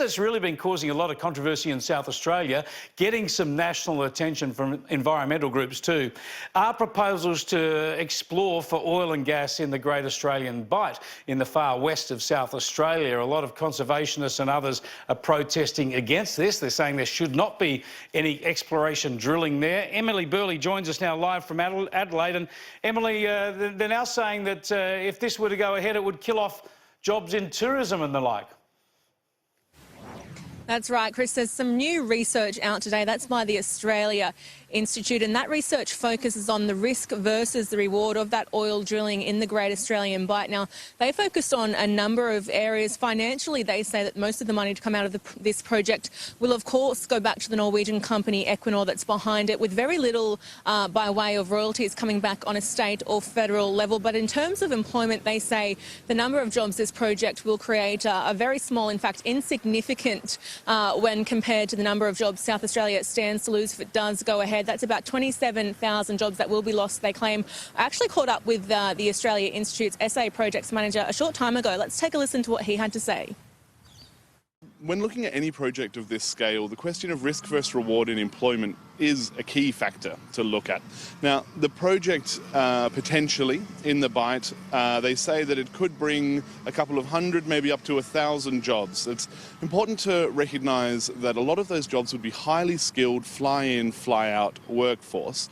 that's really been causing a lot of controversy in South Australia, getting some national attention from environmental groups too, are proposals to explore for oil and gas in the Great Australian Bight in the far west of South Australia. A lot of conservationists and others are protesting against this. They're saying there should not be any exploration drilling there. Emily Burley joins us now live from Adelaide. And Emily, they're now saying that if this were to go ahead, it would kill off jobs in tourism and the like. That's right, Chris. There's some new research out today. That's by the Australia Institute, and that research focuses on the risk versus the reward of that oil drilling in the Great Australian Bight. Now, they focused on a number of areas. Financially, they say that most of the money to come out of this project will, of course, go back to the Norwegian company Equinor that's behind it, with very little by way of royalties coming back on a state or federal level. But in terms of employment, they say the number of jobs this project will create are very small, in fact, insignificant when compared to the number of jobs South Australia stands to lose if it does go ahead. That's about 27,000 jobs that will be lost, they claim. I actually caught up with the Australia Institute's SA Projects Manager a short time ago. Let's take a listen to what he had to say. When looking at any project of this scale, the question of risk versus reward in employment is a key factor to look at. Now, the project potentially in the Bight, they say that it could bring a couple of hundred, maybe up to 1,000 jobs. It's important to recognise that a lot of those jobs would be highly skilled, fly-in, fly-out workforce,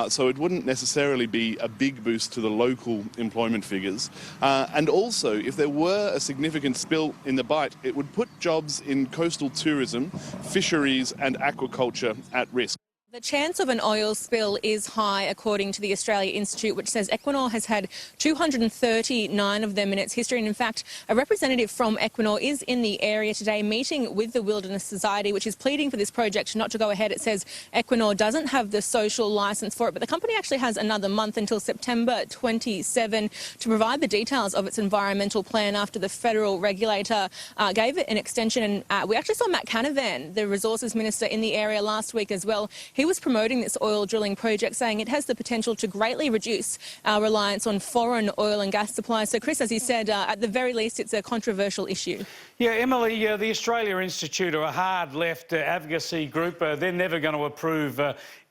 so it wouldn't necessarily be a big boost to the local employment figures. And also, if there were a significant spill in the Bight, it would put jobs in coastal tourism, fisheries and aquaculture at risk. The chance of an oil spill is high, according to the Australia Institute, which says Equinor has had 239 of them in its history. And in fact, a representative from Equinor is in the area today meeting with the Wilderness Society, which is pleading for this project not to go ahead. It says Equinor doesn't have the social licence for it, but the company actually has another month until September 27 to provide the details of its environmental plan after the federal regulator gave it an extension. And we actually saw Matt Canavan, the resources minister, in the area last week as well. He was promoting this oil drilling project, saying it has the potential to greatly reduce our reliance on foreign oil and gas supplies. So, Chris, as you said, at the very least, it's a controversial issue. Yeah, Emily, the Australia Institute are a hard left advocacy group. They're never going to approve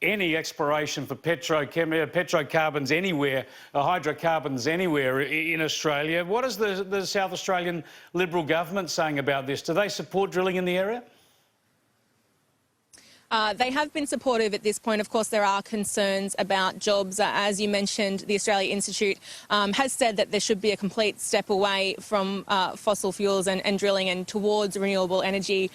any exploration for petrocarbons anywhere, hydrocarbons anywhere in Australia. What is the South Australian Liberal government saying about this? Do they support drilling in the area? They have been supportive at this point. Of course, there are concerns about jobs. As you mentioned, the Australia Institute has said that there should be a complete step away from fossil fuels and drilling and towards renewable energy.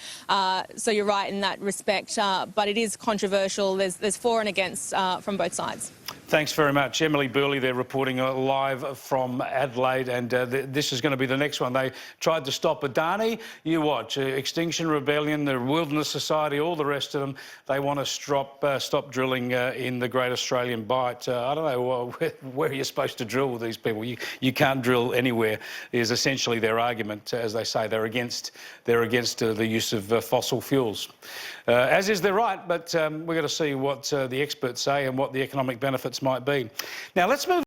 So you're right in that respect, but it is controversial. There's for and against from both sides. Thanks very much. Emily Burley there reporting live from Adelaide, and this is going to be the next one. They tried to stop Adani. You watch. Extinction Rebellion, the Wilderness Society, all the rest of them, they want to stop drilling in the Great Australian Bight. I don't know where you're supposed to drill with these people. You can't drill anywhere is essentially their argument. As they say, they're against the use of fossil fuels. As is their right, but we've got to see what the experts say and what the economic benefits might be. Now, let's move